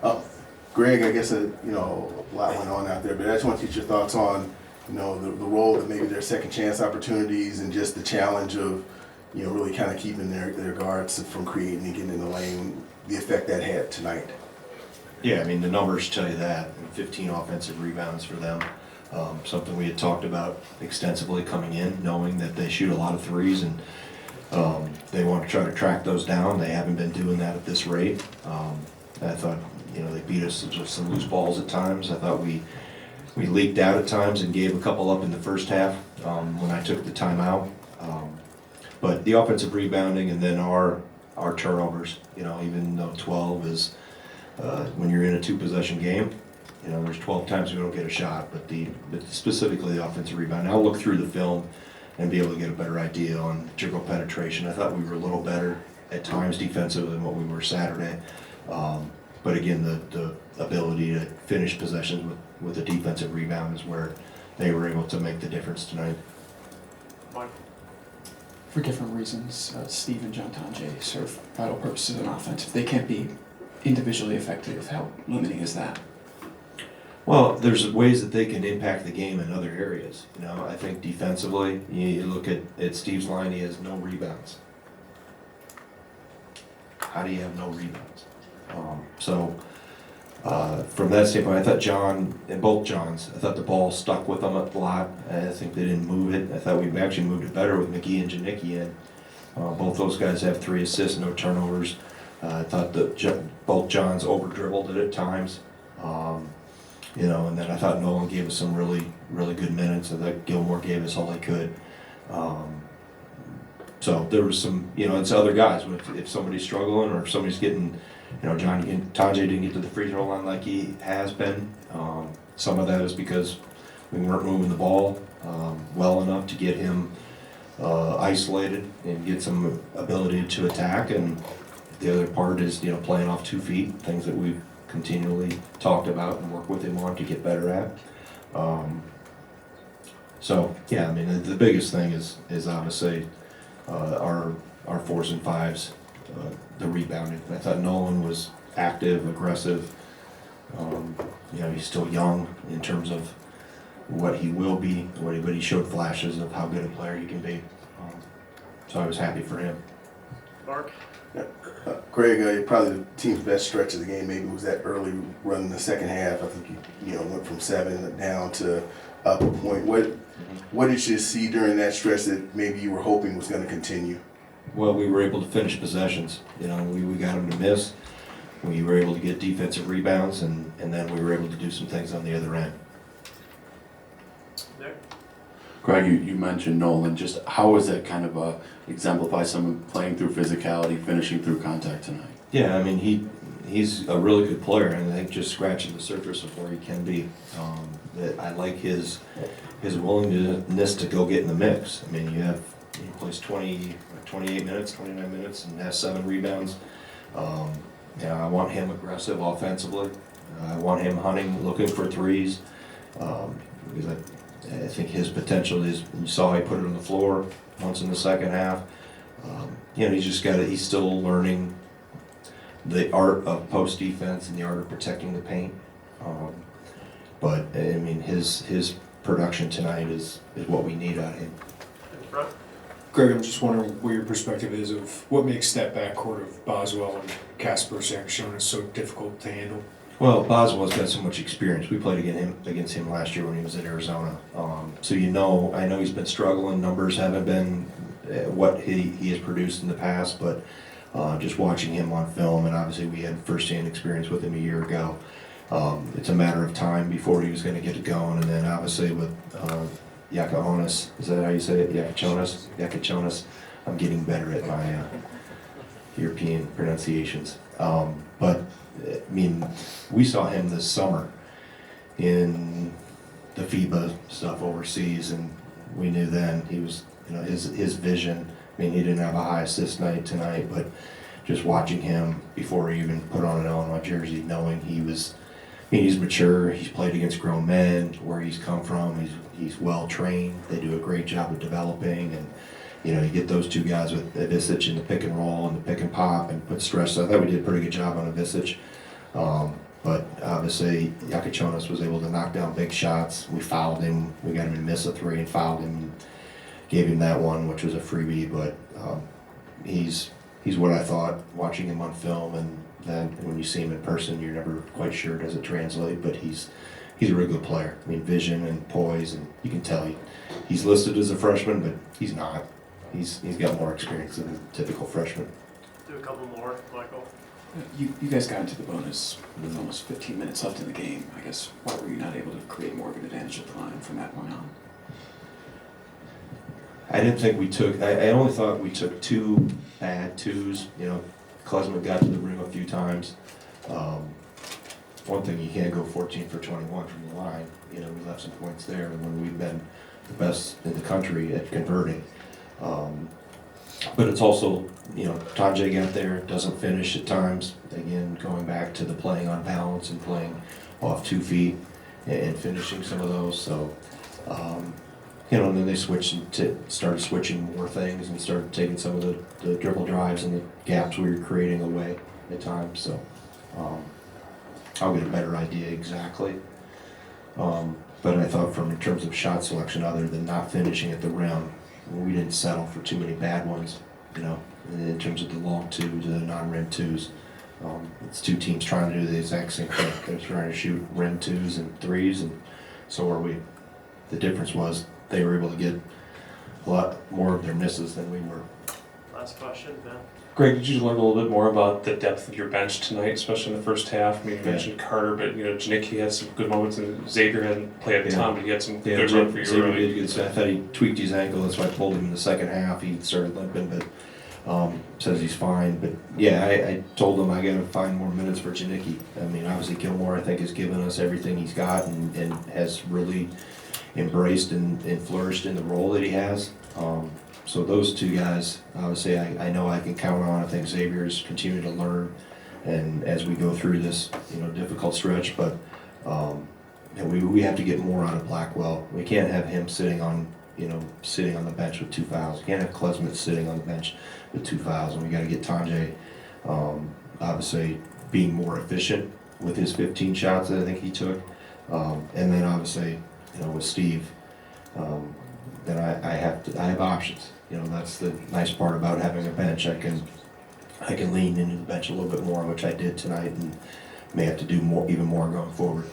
Uh, Greg, I guess a lot went on out there, but I just want to get your thoughts on the role that maybe their second chance opportunities and just the challenge of really kind of keeping their guards from creating and getting in the lane, the effect that had tonight. Yeah, I mean, the numbers tell you that. 15 offensive rebounds for them. Something we had talked about extensively coming in, knowing that they shoot a lot of threes, and they want to try to track those down. They haven't been doing that at this rate. I thought, they beat us with some loose balls at times. I thought we leaked out at times and gave a couple up in the first half when I took the timeout. But the offensive rebounding and then our turnovers, even though 12 is when you're in a two-possession game, there's 12 times we don't get a shot, but specifically the offensive rebound. I'll look through the film and be able to get a better idea on dribble penetration. I thought we were a little better at times defensively than what we were Saturday. But again, the ability to finish possessions with a defensive rebound is where they were able to make the difference tonight. For different reasons, Steve and John Tonje serve vital purposes in offense. If they can't be individually effective, how limiting is that? Well, there's ways that they can impact the game in other areas. I think defensively, you look at Steve's line, he has no rebounds. How do you have no rebounds? From that standpoint, I thought John, and both Johns, I thought the ball stuck with them a lot. I think they didn't move it. I thought we actually moved it better with McGee and Janicki in. Both those guys have 3 assists, no turnovers. I thought that both Johns over-dribbled it at times. And then I thought Nolan gave us some really, really good minutes. I thought Gilmore gave us all he could. So there was some, it's other guys. If somebody's struggling or if somebody's getting, Tonje didn't get to the free throw line like he has been. Some of that is because we weren't moving the ball well enough to get him isolated and get some ability to attack. And the other part is, playing off 2 feet, things that we've continually talked about and worked with him on to get better at. The biggest thing is obviously our 4s and 5s, the rebounding. I thought Nolan was active, aggressive. He's still young in terms of what he will be, but he showed flashes of how good a player he can be. So I was happy for him. Mark? Greg, probably the team's best stretch of the game maybe was that early run in the second half. I think you went from 7 down to up a point. What did you see during that stretch that maybe you were hoping was going to continue? Well, we were able to finish possessions. We got them to miss. We were able to get defensive rebounds, and then we were able to do some things on the other end. Nick? Greg, you mentioned Nolan. Just how was that kind of exemplify someone playing through physicality, finishing through contact tonight? Yeah, I mean, he's a really good player, and I think just scratching the surface of where he can be. That I like his willingness to go get in the mix. I mean, he plays 28 minutes, 29 minutes, and has 7 rebounds. I want him aggressive offensively. I want him hunting, looking for threes. Because I think his potential is, you saw he put it on the floor once in the second half. He's still learning the art of post defense and the art of protecting the paint. But I mean, his production tonight is what we need out of him. In front? Greg, I'm just wondering what your perspective is of what makes that backcourt of Boswell and Casper Sanchez so difficult to handle. Well, Boswell's got so much experience. We played against him last year when he was at Arizona. So I know he's been struggling. Numbers haven't been what he has produced in the past, but just watching him on film, and obviously we had first-hand experience with him a year ago. It's a matter of time before he was going to get it going, and then obviously with Yakachonis, is that how you say it? Yakachonis. I'm getting better at my European pronunciations. But I mean, we saw him this summer in the FIBA stuff overseas, and we knew then he was, his vision. I mean, he didn't have a high assist night tonight, but just watching him before he even put on an Illinois jersey, knowing he's mature, he's played against grown men, where he's come from, he's well trained. They do a great job of developing, and you get those two guys with Ivisic in the pick and roll and the pick and pop and put stress. So I thought we did a pretty good job on Ivisic. But obviously, Yakachonis was able to knock down big shots. We fouled him. We got him to miss a 3 and fouled him. And gave him that one, which was a freebie. But he's what I thought watching him on film, and then when you see him in person, you're never quite sure does it translate. But he's a really good player. I mean, vision and poise, and you can tell he's listed as a freshman, but he's not. He's got more experience than a typical freshman. Do a couple more, Michael. You guys got into the bonus with almost 15 minutes left in the game. I guess why were you not able to create more of an advantage at the line from that point on? I didn't think we took. I only thought we took 2 bad twos. You know, Klesman got to the rim a few times. One thing, you can't go 14 for 21 from the line. You know, we left some points there when we've been the best in the country at converting. But it's also, you know, Tajay got there, doesn't finish at times. Again, going back to the playing on balance and playing off 2 feet and finishing some of those. So, you know, and then they started switching more things and started taking some of the dribble drives and the gaps we were creating away at times. So, I'll get a better idea exactly. But I thought in terms of shot selection, other than not finishing at the rim, we didn't settle for too many bad ones, you know, in terms of the long twos, the non-rim twos. It's 2 teams trying to do the exact same thing. They're trying to shoot rim 2s and 3s, and so are we. The difference was they were able to get a lot more of their misses than we were. Last question, Ben. Greg, did you learn a little bit more about the depth of your bench tonight, especially in the first half? I mean, you mentioned Carter, but you know, Janicki had some good moments, and Xavier hadn't played a ton, but he had some good run for you Xavier early. did good. So I thought he tweaked his ankle, that's why I pulled him in the second half. He started limping, but says he's fine. But yeah, I told him I got to find more minutes for Janicki. I mean, obviously Gilmore, I think, has given us everything he's got and has really embraced and flourished in the role that he has. So those 2 guys, obviously, I know I can count on. I think Xavier's continuing to learn, and as we go through this, you know, difficult stretch. But we have to get more out of Blackwell. We can't have him sitting on the bench with 2 fouls. We can't have Klesman sitting on the bench with 2 fouls. And we got to get Tajay, obviously, being more efficient with his 15 shots that I think he took, and then obviously, you know, with Steve. Then I have options. You know, that's the nice part about having a bench. I can lean into the bench a little bit more, which I did tonight, and may have to do even more going forward.